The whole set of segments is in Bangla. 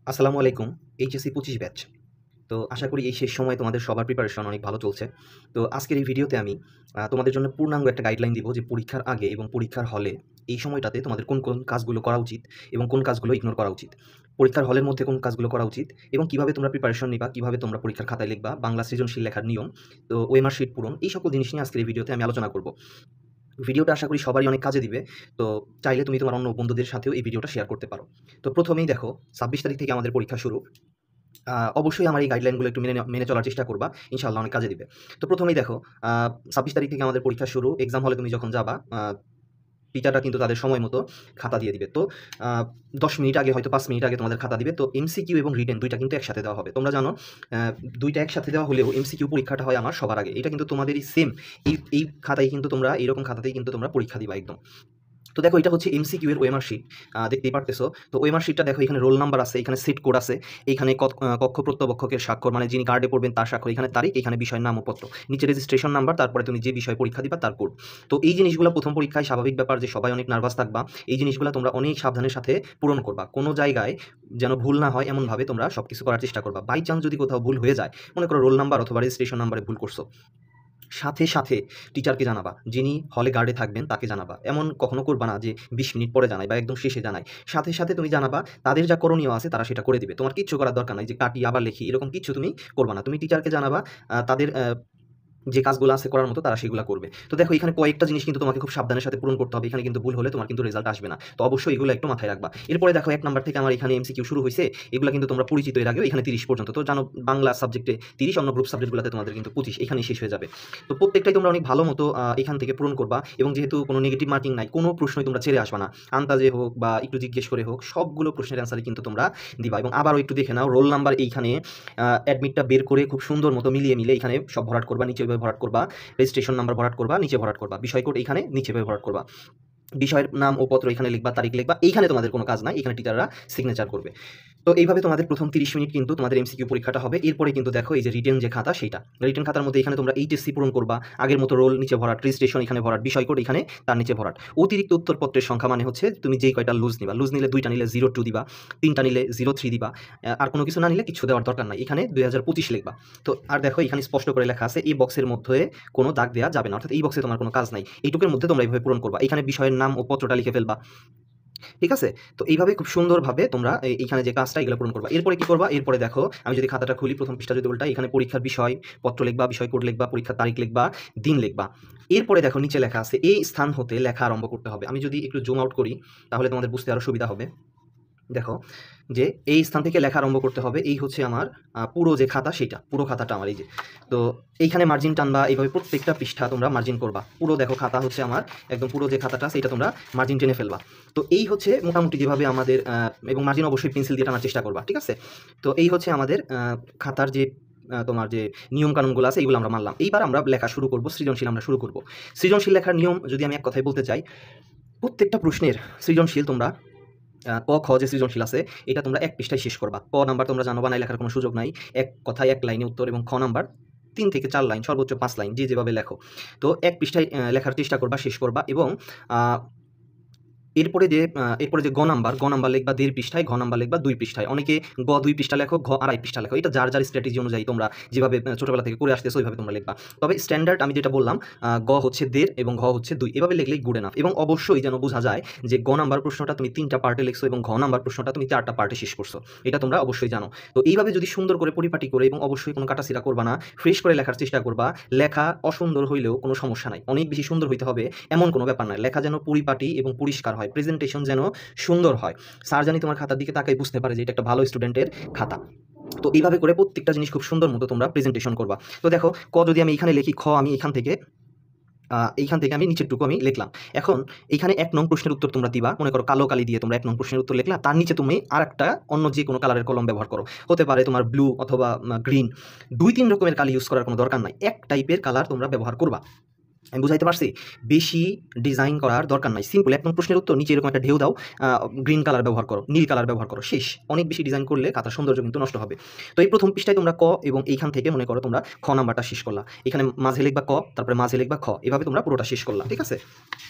আসসালামু আলাইকুম। HSC ২৫ batch. তো আশা করি এই শেষ সময়ে তোমাদের সবার প্রিপারেশন অনেক ভালো চলছে। তো আজকের এই ভিডিওতে আমি তোমাদের জন্য পূর্ণাঙ্গ একটা গাইডলাইন দিব যে পরীক্ষার আগে এবং পরীক্ষার হলে এই সময়টাতে তোমাদের কোন কাজগুলো করা উচিত এবং কোন কাজগুলো ইগনোর করা উচিত। পরীক্ষার হলের মধ্যে কোন কাজগুলো করা উচিত এবং কিভাবে তোমরা প্রিপারেশন নিবা, কিভাবে তোমরা পরীক্ষার খাতায় লিখবা, বাংলা সৃজনশীল লেখার নিয়ম, তো ওএমআর শিট পূরণ, এই সকল জিনিস নিয়ে আজকের এই ভিডিওতে আমি আলোচনা করব। ভিডিওটা আশা করি সবারই অনেক কাজে দিবে। তো চাইলে তুমি তোমার অন্য বন্ধুদের সাথেও এই ভিডিওটা শেয়ার করতে পারো। তো প্রথমেই দেখো ২৬ তারিখ থেকে আমাদের পরীক্ষা শুরু। অবশ্যই আমার এই গাইডলাইনগুলো একটু মেনে চলার চেষ্টা করবা। ইনশাআল্লাহ অনেক কাজে দিবে। তো প্রথমেই দেখো ২৬ তারিখ থেকে আমাদের পরীক্ষা শুরু। এক্সাম হলে তুমি যখন যাবা, টিচাররা কিন্তু তাদের সময় মতো খাতা দিয়ে দিবে। তো আ ১০ মিনিট আগে, হয়তো ৫ মিনিট আগে তোমাদের খাতা দিবে। তো এমসিকিউ এবং রিটেন ২ টা কিন্তু একসাথে দেওয়া হবে। তোমরা জানো ২ টা একসাথে দেওয়া হলেও এমসিকিউ পরীক্ষাটা হয় আমার সবার আগে। এটা কিন্তু তোমাদেরই সেম। এই খাতায় কিন্তু তোমরা, এইরকম খাতাতেই কিন্তু তোমরা পরীক্ষা দিবা একদম। তো দেখো, এটা হচ্ছে এমসিকিউ এর ওএমআর শিট। দেখতেই পারতেছো। তো ওএমআর শিটটা দেখো, এখানে রোল নাম্বার আছে, এখানে সিট কোড আছে, এইখানে কক্ষ প্রত্যপক্ষকের স্বাক্ষর, মানে যিনি কার্ডে পড়বেন তার স্বাক্ষর, এখানে তারিখ, এখানে বিষয়ের নাম ও পত্র, নিচে রেজিস্ট্রেশন নাম্বার, তারপরে তুমি যে বিষয়ে পরীক্ষা দিবা তার কোড। তো এই জিনিসগুলো প্রথম পরীক্ষায় স্বাভাবিক ব্যাপার যে সবাই অনেক নার্ভাস থাকবা। এই জিনিসগুলো তোমরা অনেক সাবধানের সাথে পূরণ করবা। কোনো জায়গায় যেন ভুল না হয় এমনভাবে তোমরা সবকিছু করার চেষ্টা করবা। বাই চান্স যদি কোথাও ভুল হয়ে যায়, মনে করো রোল নাম্বার অথবা রেজিস্ট্রেশন নাম্বারে ভুল করছো, সাথে টিচারকে জানাবা। যিনি হলে গার্ডে থাকবেন তাকে জানাবা। এমন কখনো করবা না যে ২০ মিনিট পরে জানাই বা একদম শেষে জানাই। সাথে তুমি জানাবা। তাদের যা করণীয় আছে তারা সেটা করে দিবে। তোমার কিচ্ছু করার দরকার নাই যে কাটি আবার লিখি, এরকম কিচ্ছু তুমি করবা না। তুমি টিচারকে জানাবা, তাদের যে কাজগুলো আছে করার মতো তারা সেগুলা করবে। তো দেখো, এখানে কয়েকটা জিনিস কিন্তু তোমাকে খুব সাবধানের সাথে পূরণ করতে হবে। এখানে কিন্তু ভুল হলে তোমার কিন্তু রেজাল্ট আসবে না। তো অবশ্যই এগুলো একটু মাথায় রাখবা। এরপরে দেখো ১ নাম্বার থেকে আমার এখানে এমসিকিউ শুরু হইছে। এগুলা কিন্তু তোমরা পরিচিত, এর আগেও এখানে ৩০ পর্যন্ত। তো জানো বাংলা সাবজেক্টে ৩০, অন্য গ্রুপ সাবজেক্টগুলোতে তোমাদের কিন্তু ২৫, এখানেই শেষ হয়ে যাবে। তো প্রত্যেকটাই তোমরা অনেক ভালো মতো এখান থেকে পূরণ করবা। এবং যেহেতু কোনো নেগেটিভ মার্কিং নাই, কোনো প্রশ্নই তোমরা ছেড়ে আসবা না। আন্দাজে হোক বা একটু জিজ্ঞেস করে হোক, সবগুলো প্রশ্নের অ্যান্সারই কিন্তু তোমরা দিবা। এবং আবারও একটু দেখে নাও, রোল নাম্বার এইখানে অ্যাডমিটটা বের করে খুব সুন্দর মতো মিলিয়ে এখানে সব ভরাট করবা, নিচে ওইভাবে ভরাট করবা। রেজিস্ট্রেশন নাম্বার ভরাট করবা, নিচে ভরাট করবা। বিষয় কোড এইখানে, নিচে ভরাট করবা। বিষয়ের নাম ও পত্র এখানে লিখবা, তারিখ লিখবা। এইখানে তোমাদের কোনো কাজ নাই, এখানে টিচাররা সিগনেচার করবে। তো এইভাবে তোমাদের প্রথম ৩০ মিনিট কিন্তু তোমাদের এমসিকিউ পরীক্ষাটা হবে। এরপরে কিন্তু দেখো, এই যে রিটেন যে খাতা, সেইটা রিটেন খাতার মধ্যে এখানে তোমরা এইচএসসি পূরণ করবা। আগের মতো রোল নিচে ভরাট, রেজিস্ট্রেশন এখানে ভরাট, বিষয় কোড এখানে, তার নিচে ভরাট। অতিরিক্ত উত্তরপত্রের সংখ্যা মানে হচ্ছে তুমি যেই কয়টা লুজ নিবা। লুজ নিলে ২টা নিলে ০২ দিবা, ৩টা নিলে ০৩ দিবা। আর কোনো কিছু না নিলে কিচ্ছু দেওয়ার দরকার নাই। এখানে ২০২৫ লিখবা। তো আর দেখো, এখানে স্পষ্ট করে লেখা আছে এই বক্সের মধ্যে কোনো দাগ দেওয়া যাবে না, অর্থাৎ এই বক্সে তোমার কোনো কাজ নাই। এইটুকুর মধ্যে তোমরা এইভাবে পূরণ করবা। এখানে বিষয়ের নাম ও পত্রটা লিখে ফেলবা। ঠিক আছে? তো এইভাবে খুব সুন্দরভাবে তোমরা এইখানে যে কাজটা, এগুলো পূরণ করবা। এরপরে কি করবা? এরপরে দেখো, আমি যদি খাতাটা খুলি, প্রথম পৃষ্ঠা যদি উল্টাই, এখানে পরীক্ষার বিষয় পত্র লিখবা, বিষয় কোড লিখবা, পরীক্ষার তারিখ লিখবা, দিন লিখবা। এরপরে দেখো নিচে লেখা আছে এই স্থান হতে লেখা আরম্ভ করতে হবে। আমি যদি একটু জুম আউট করি তাহলে তোমাদের বুঝতে আরো সুবিধা হবে। দেখো, যে এই স্থান থেকে লেখা আরম্ভ করতে হবে। এই হচ্ছে আমার পুরো যে খাতা, সেটা পুরো খাতাটা আমার এই যে। তো এইখানে মার্জিন টানবা, এইভাবে প্রত্যেকটা পৃষ্ঠা তোমরা মার্জিন করবা। পুরো দেখো খাতা হচ্ছে আমার একদম পুরো যে খাতাটা, সেটা তোমরা মার্জিন টেনে ফেলবা। তো এই হচ্ছে মোটামুটি যেভাবে আমাদের, এবং মার্জিন অবশ্যই পেন্সিল দিয়ে টানার চেষ্টা করবা। ঠিক আছে? তো এই হচ্ছে আমাদের খাতার যে তোমার যে নিয়ম কানুনগুলো আছে, এইগুলো আমরা মানলাম। এইবার আমরা লেখা শুরু করব, সৃজনশীল আমরা শুরু করব। সৃজনশীল লেখার নিয়ম যদি আমি এক কথায় বলতে চাই, প্রত্যেকটা প্রশ্নের সৃজনশীল তোমরা ক, খ যে সৃজনশীল আছে, এটা তোমরা ১ পৃষ্ঠায় শেষ করবা। ক নাম্বার তোমরা জানো, বানায় লেখার কোনো সুযোগ নাই। এক কথায় ১ লাইনে উত্তর। এবং খ নাম্বার ৩ থেকে ৪ লাইন, সর্বোচ্চ ৫ লাইন, যে যেভাবে লেখো। তো ১ পৃষ্ঠায় লেখার চেষ্টা করবা, শেষ করবা। এবং আ এরপরে যে গ নাম্বার লিখবা ১.৫ পৃষ্ঠায়, ঘ নাম্বার লিখবা ২ পৃষ্ঠায়। অনেকে ২ পৃষ্ঠা লেখো, ঘ ২.৫ পৃষ্ঠা লেখো। এটা যার স্ট্র্যাটেজি অনুযায়ী তোমরা যেভাবে ছোটবেলা থেকে করে আসতেছো, ওইভাবে তোমরা লিখবা। তবে স্ট্যান্ডার্ড আমি যেটা বললাম, গ হচ্ছে ১.৫ এবং ঘ হচ্ছে ২। এভাবে লিখলেই গুড এনাফ। এবং অবশ্যই যেন বোঝা যায় যে গ নাম্বার প্রশ্নটা তুমি ৩টা পার্টে লিখছো এবং ঘ নাম্বার প্রশ্নটা তুমি ৪টা পার্টে শেষ করছো। এটা তোমরা অবশ্যই জানো। তো এইভাবে যদি সুন্দর করে পরিপাটি করে, এবং অবশ্যই কোনো কাটাছিড়া করবা না, ফ্রেশ করে লেখার চেষ্টা করবা। লেখা অসুন্দর হইলেও কোনো সমস্যা নাই। অনেক বেশি সুন্দর হইতে হবে এমন কোনো ব্যাপার নাই। লেখা যেন পরিপাটি এবং পরিষ্কার হয়, প্রেজেন্টেশন যেন সুন্দর হয়। স্যার জানি তোমার খাতার দিকে তাকাই বুঝতে পারে যে এটা একটা ভালো স্টুডেন্টের খাতা। তো এইভাবে করে প্রত্যেকটা জিনিস খুব সুন্দর মতো তোমরা প্রেজেন্টেশন করবা। তো দেখো, ক যদি আমি এখানে লিখি, খ আমি এইখান থেকে আমি নিচেরটুকু আমি লিখলাম। এখন এইখানে ১ নং প্রশ্নের উত্তর তোমরা দিবা। মনে করো কালো কালি দিয়ে তোমরা ১ নং প্রশ্নের উত্তর লিখলা। তার নিচে তুমি আরেকটা অন্য যে কোনো কালারের কলম ব্যবহার করো। হতে পারে তোমার ব্লু অথবা গ্রিন। ২-৩ রকমের কালি ইউজ করার কোনো দরকার নাই। এক টাইপের কালার তোমরা ব্যবহার করবা। আমি বুঝাইতে পারছি? বেশি ডিজাইন করার দরকার নাই। সিম্পল ১ নং প্রশ্নের উত্তর, নিচে এরকম একটা ঢেউ দাও, গ্রিন কালার ব্যবহার করো, নীল কালার ব্যবহার করো, শেষ। অনেক বেশি ডিজাইন করলে খাতার সৌন্দর্য কিন্তু নষ্ট হবে। তো এই প্রথম পৃষ্ঠায় তোমরা ক, এবং এইখান থেকে মনে করো তোমরা খ নাম্বারটা শেষ করলা। এখানে মাঝে লিখবা ক, তারপরে মাঝে লিখবা খ। এভাবে তোমরা পুরোটা শেষ করলা। ঠিক আছে?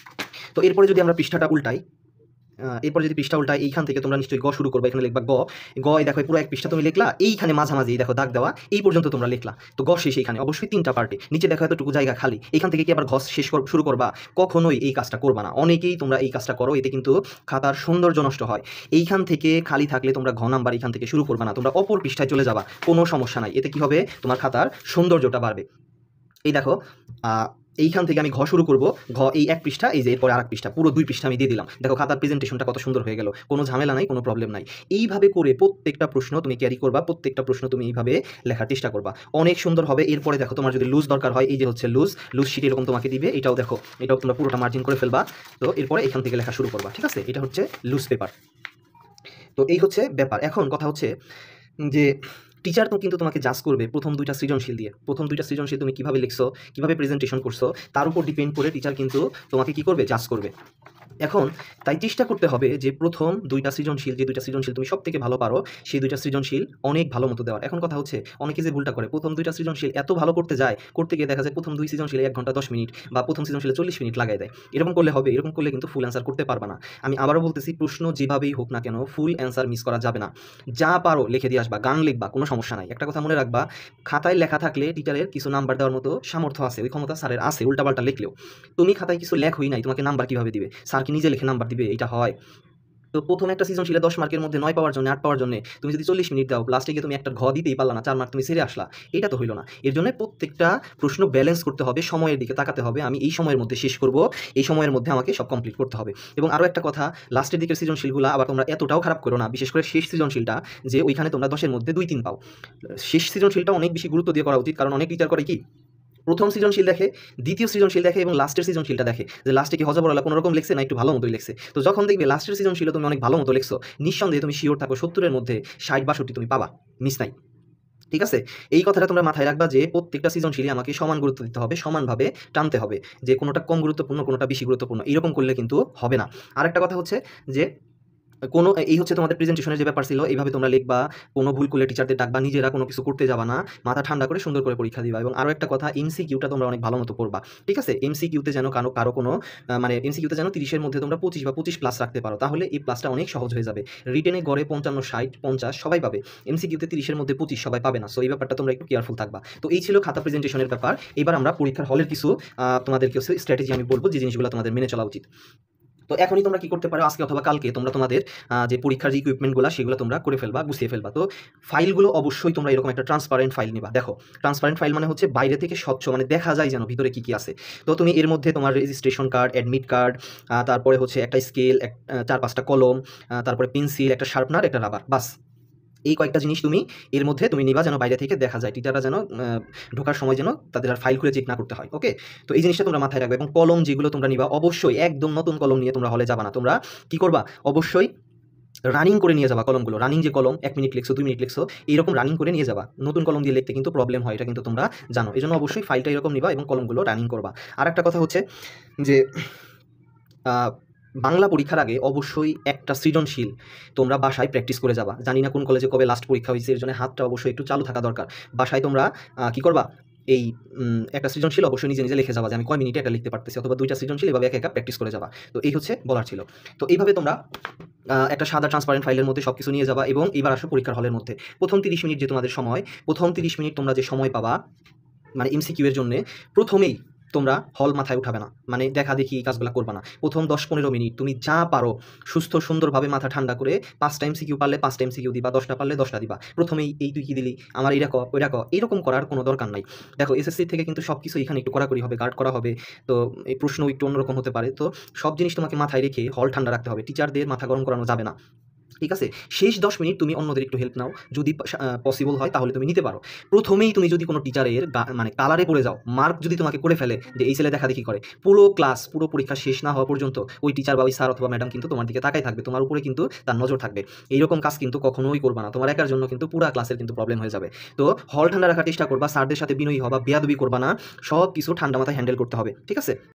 তো এরপরে যদি আমরা পৃষ্ঠাটা উল্টাই, এরপর যদি পৃষ্ঠা উল্টায় এইখান থেকে তোমরা নিশ্চয়ই গ শুরু করবে, এখানে লিখবা গ। গ এই দেখো পুরো এক পৃষ্ঠা তুমি লিখলা, এইখানে মাঝামাঝি দেখো দাগ দেওয়া, এই পর্যন্ত তোমরা লিখলা। তো গ শেষ এইখানে, অবশ্যই 3টা পার্টে। নিচে দেখো এতটুকু জায়গা খালি, এইখান থেকে কি আবার ঘ শেষ শুরু করবা? কখনোই এই কাজটা করবা না। অনেকেই তোমরা এই কাজটা করো, এতে কিন্তু খাতার সৌন্দর্য নষ্ট হয়। এইখান থেকে খালি থাকলে তোমরা ঘ নাম্বার এইখান থেকে শুরু করবা না, তোমরা অপর পৃষ্ঠায় চলে যাবা, কোনো সমস্যা নাই। এতে কি হবে? তোমার খাতার সৌন্দর্যটা বাড়বে। এই দেখো এইখান থেকে আমি ঘ শুরু করব, ঘ এই এক পৃষ্ঠা, এই যে এরপরে আরেক পৃষ্ঠা, পুরো 2 পৃষ্ঠা আমি দিয়ে দিলাম। দেখো খাতার প্রেজেন্টেশনটা কত সুন্দর হয়ে গেল, কোনো ঝামেলা নাই, কোনো প্রবলেম নাই। এইভাবে করে প্রত্যেকটা প্রশ্ন তুমি ক্যারি করবা, প্রত্যেকটা প্রশ্ন তুমি এইভাবে লেখার চেষ্টা করবা, অনেক সুন্দর হবে। এরপরে দেখো তোমার যদি লুজ দরকার হয়, এই যে হচ্ছে লুজ শিট এরকম তোমাকে দিবে, এটাও দেখো, এটাও তোমরা পুরোটা মার্জিন করে ফেলবা। তো এরপরে এখান থেকে লেখা শুরু করবা, ঠিক আছে? এটা হচ্ছে লুজ পেপার। তো এই হচ্ছে ব্যাপার। এখন কথা হচ্ছে যে টিচার তো কিন্তু তোমাকে জাজ করবে প্রথম 2টা সৃজনশীল দিয়ে। প্রথম 2টা সৃজনশীল তুমি কীভাবে লিখছো, কীভাবে প্রেজেন্টেশন করছো, তার উপর ডিপেন্ড করে টিচার কিন্তু তোমাকে কী করবে? জাজ করবে। এখন তাই চেষ্টা করতে হবে যে প্রথম 2টা সৃজনশীল, যে 2টা সৃজনশীল তুমি সবথেকে ভালো পারো, সেই 2টা সৃজনশীল অনেক ভালো মতো দেওয়ার। এখন কথা হচ্ছে অনেকে যে ভুলটা করে, প্রথম 2টা সৃজনশীল এত ভালো করতে যায়, করতে গিয়ে দেখা যায় প্রথম 2 সৃজনশীলে 1 ঘন্টা 10 মিনিট বা প্রথম সৃজনশীলে 40 মিনিট লাগাই দেয়। এরকম করলে হবে? এরকম করলে কিন্তু ফুল অ্যান্সার করতে পারবে না। আমি আবারও বলতেছি, প্রশ্ন যেভাবেই হোক না কেন ফুল অ্যান্সার মিস করা যাবে না। যা পারো লিখে দিয়ে আসবা, গান লিখবা, কোনো সমস্যা নাই। একটা কথা মনে রাখবা, খাতায় লেখা থাকলে টিচারের কিছু নাম্বার দেওয়ার মতো সামর্থ্য আছে, ওই ক্ষমতা স্যারের আছে। উল্টাপাল্টা লিখলেও তুমি খাতায় কিছু লেখোই নাই, তোমাকে নাম্বার কীভাবে দিবে? স্যার কি নিজে লিখে নাম্বার দিবে? এটা হয়? তো প্রথম একটা সৃজনশীলে 10 মার্কের মধ্যে 9 পাওয়ার জন্য, 8 পাওয়ার জন্য তুমি যদি 40 মিনিট দাও, লাস্টে গিয়ে তুমি একটা ঘ দিতেই পারলা না, 4 মার্ক তুমি ছেড়ে আসলা, এটা তো হইল না। এর জন্য প্রত্যেকটা প্রশ্ন ব্যালেন্স করতে হবে, সময়ের দিকে তাকাতে হবে। আমি এই সময়ের মধ্যে শেষ করব, এই সময়ের মধ্যে আমাকে সব কমপ্লিট করতে হবে। এবং আরও একটা কথা, লাস্টের দিকের সৃজনশীলগুলো আবার তোমরা এতটাও খারাপ করো না, বিশেষ করে শেষ সৃজনশীলটা, যে ওইখানে তোমরা 10-এর মধ্যে 2-3 পাও। শেষ সৃজনশীলটা অনেক বেশি গুরুত্ব দিয়ে করা উচিত, কারণ অনেক টিচার করে কি, প্রথম সৃজনশীল দেখে, দ্বিতীয় সৃজনশীল দেখে এবং লাস্টের সৃজনশীলটা দেখে, যে লাস্টে কি হজবরলা কোনো রকম লিখছে না একটু ভালো মতোই লিখছে। তো যখন দেখবে লাস্টের সৃজনশীল তুমি অনেক ভালো মতো লিখছো, নিঃসন্দেহে তুমি শিওর থাকো 70-এর মধ্যে 60-62 তুমি পাবা, মিস নাই। ঠিক আছে? এই কথাটা তোমরা মাথায় রাখবা যে প্রত্যেকটা সৃজনশীলই আমাকে সমান গুরুত্ব দিতে হবে, সমানভাবে টানতে হবে, যে কোনোটা কম গুরুত্বপূর্ণ, কোনোটা বেশি গুরুত্বপূর্ণ, এরকম করলে কিন্তু হবে না। আরেকটা কথা হচ্ছে যে এই হচ্ছে তোমাদের প্রেজেন্টেশনের যে ব্যাপার ছিল, এইভাবে তোমরা লিখবা, কোনো ভুল করলে টিচারদের ডাকবা, নিজেরা কোনো কিছু করতে যাবা না, মাথা ঠান্ডা করে সুন্দর করে পরীক্ষা দিবা। এবং আরও একটা কথা, এমসিকিউটা তোমরা অনেক ভালো মতো পড়বা, ঠিক আছে? এমসিকিউতে যেন কারো কোনো মানে এমসিকিউতে যেন 30-এর মধ্যে তোমরা 25 বা 25 প্লাস রাখতে পারো, তাহলে এই প্লাসটা অনেক সহজ হয়ে যাবে। রিটেনে গড়ে 55, 60, 50 সবাই পাবে, এমসিকিউতে 30-এর মধ্যে 25 সবাই পাবে না। সো এই ব্যাপারটা তোমরা একটু কেয়ারফুল থাকবা। তো এই ছিল খাতা প্রেজেন্টেশনের ব্যাপার। এবার আমরা পরীক্ষার হলের কিছু তোমাদেরকে স্ট্র্যাটেজি আমি বলবো, যে জিনিসগুলো তোমাদের মেনে চলা উচিত। তো এখনই তোমরা কি করতে পারো, আজকে অথবা কালকে তোমরা তোমাদের যে পরীক্ষার যে ইকুইপমেন্টগুলো সেগুলো তোমরা করে ফেলবা, গুছিয়ে ফেলবা। তো ফাইলগুলো অবশ্যই তোমরা এরকম একটা ট্রান্সপারেন্ট ফাইল নিবা। দেখো, ট্রান্সপারেন্ট ফাইল মানে হচ্ছে বাইরে থেকে স্বচ্ছ, মানে দেখা যায় যেন ভিতরে কি আছে। তো তুমি এর মধ্যে তোমার রেজিস্ট্রেশন কার্ড, অ্যাডমিট কার্ড, তারপরে হচ্ছে একটা স্কেল, 4-5টা কলম, তারপরে পেন্সিল, একটা শার্পনার, একটা রাবার, বাস এই কয়েকটা জিনিস তুমি এর মধ্যে তুমি নিবা, যেন বাইরে থেকে দেখা যায়, টিচাররা যেন ঢোকার সময় যেন তাদের আর ফাইল খুলে চেক না করতে হয়। ওকে? তো এই জিনিসটা তোমরা মাথায় রাখবে। এবং কলম যেগুলো তোমরা নিবা, অবশ্যই একদম নতুন কলম নিয়ে তোমরা হলে যাবা না। তোমরা কি করবা, অবশ্যই রানিং করে নিয়ে যাবা কলমগুলো। রানিং যে কলম, 1 মিনিট লিখছো, 2 মিনিট লিখছো, এইরকম রানিং করে নিয়ে যাবা। নতুন কলম দিয়ে লিখতে কিন্তু প্রবলেম হয়, এটা কিন্তু তোমরা জানো। এই জন্য অবশ্যই ফাইলটা এরকম নিবা এবং কলমগুলো রানিং করবা। আর একটা কথা হচ্ছে যে বাংলা পরীক্ষার আগে অবশ্যই একটা সৃজনশীল তোমরা বাসায় প্র্যাকটিস করে যাবা। জানি না কোন কলেজে কবে লাস্ট পরীক্ষা হয়েছে, এর জন্য হাতটা অবশ্যই একটু চালু থাকা দরকার। বাসায় তোমরা কি করবা, এই একটা সৃজনশীল অবশ্যই নিজে নিজে লিখে যাবা, যে আমি কয় মিনিটে এটা লিখতে পারতেছি, অথবা 2টা সৃজনশীল এভাবে একা প্র্যাকটিস করে যাবা। তো এই হচ্ছে বলার ছিল। তো এইভাবে তোমরা একটা সাদা ট্রান্সপারেন্ট ফাইলের মধ্যে সব কিছু নিয়ে যাবা। এবং এবার আসো পরীক্ষার হলের মধ্যে। প্রথম 30 মিনিট যে তোমাদের সময়, প্রথম 30 মিনিট তোমরা যে সময় পাবা মানে এমসিকিউ এর জন্য, প্রথমেই তোমরা হল মাথায় উঠাবে না, মানে দেখা দেখি এই কাজগুলো করবা না। প্রথম 10-15 মিনিট তুমি যা পারো সুস্থ সুন্দরভাবে মাথা ঠান্ডা করে 5টা এমসিকিউ পারলে 5টা এমসিকিউ দিবা, 10টা পারলে 10টা দিবা। প্রথমেই এই তুই কি দিলি, আমার এইটা ক, ওইটা ক, এরকম করার কোনো দরকার নাই। দেখো, এসএসসি থেকে কিন্তু সব কিছু এখানে একটু কড়াকড়ি হবে, গার্ড করা হবে। তো এই প্রশ্ন একটু অন্যরকম হতে পারে। তো সব জিনিস তোমাকে মাথায় রেখে হল ঠান্ডা রাখতে হবে, টিচারদের মাথা গরম করানো যাবে না। ঠিক আছে? শেষ 10 মিনিট তুমি অন্যদের একটু হেল্প নাও, যদি পসিবল হয় তাহলে তুমি নিতে পারো। প্রথমেই তুমি যদি কোনো টিচারের মানে কালারে পড়ে যাও, মার্ক যদি তোমাকে করে ফেলে যে এই ছেলে দেখাদেখি করে, পুরো ক্লাস, পুরো পরীক্ষা শেষ না হওয়া পর্যন্ত ওই টিচার বা ওই স্যার অথবা ম্যাডাম কিন্তু তোমার দিকে তাকাই থাকবে, তোমার উপরে কিন্তু তার নজর থাকবে। এইরকম কাজ কিন্তু কখনোই করবা না, তোমার একার জন্য কিন্তু পুরো ক্লাসের কিন্তু প্রবলেম হয়ে যাবে। তো হল ঠান্ডা রাখার চেষ্টা করবা, স্যারদের সাথে বিনয়ী হবা, বেয়াদবি করবা না, সব কিছু ঠান্ডা মাথায় হ্যান্ডেল করতে হবে। ঠিক আছে?